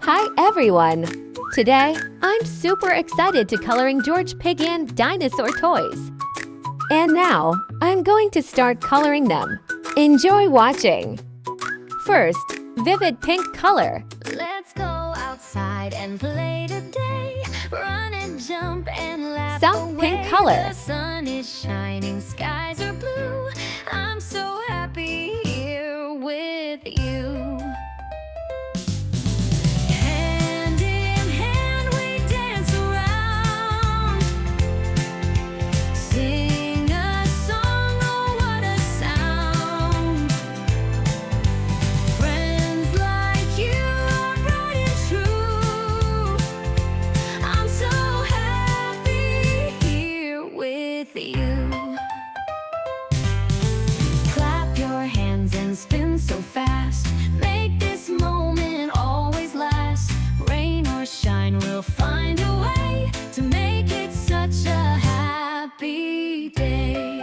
Hi everyone! Today, I'm super excited to coloring George Pig and Dinosaur toys. And now, I'm going to start coloring them. Enjoy watching! First, vivid pink color. Let's go outside and play today. Run and jump and laugh Soft away. pink color. The sun is shining, skies are blue. I'm so happy here with you. Hand in hand we dance around. Sing a song, oh what a sound. Friends like you are bright and true. I'm so happy here with you. Clap your hands and spin so fast. Make this moment always last. Rain or shine, we'll find a way to make it such a happy day.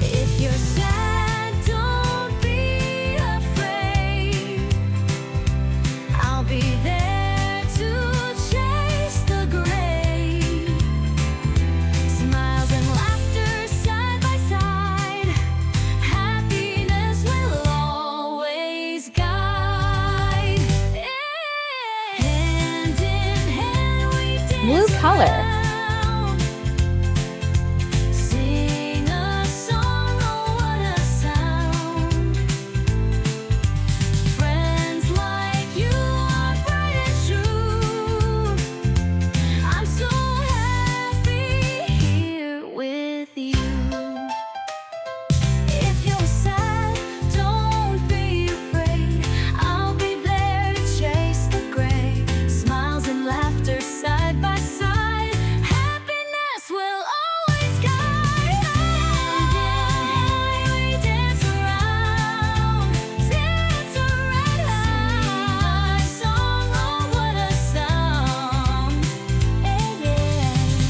If you're sad, don't be afraid. I'll be there to chase the gray. Smiles and laughter side by side. Happiness will always guide. Hand in hand we dance Blue color. around. Sing a song, oh what a sound. Friends like you are bright and true. I'm so happy here with you. If you're sad, don't be afraid. I'll be there to chase the gray. Smiles and laughter side by side. Happiness will always guide. We dance around, dance around. Song, oh what a sound.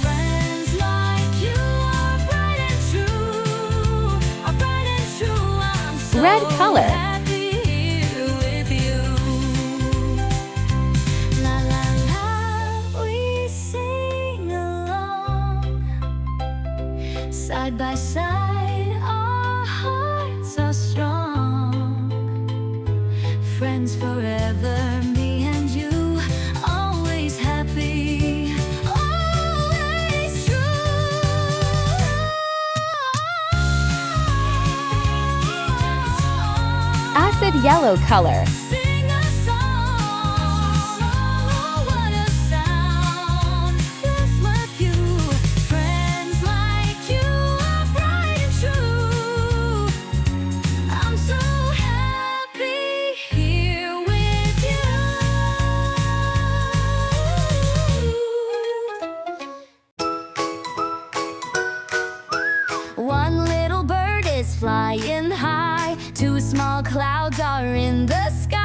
Friends like you are bright and true. Are bright and true. I'm so Red color. happy here with you. La la la, we sing along. Side by side, our hearts are strong. Friends forever, me and you. Always happy, always true. Acid yellow color. Sing a song, oh what a sound. Just like you, friends like you are bright and true. I'm so happy here with you. One little bird is flying high. Two small clouds are in the sky.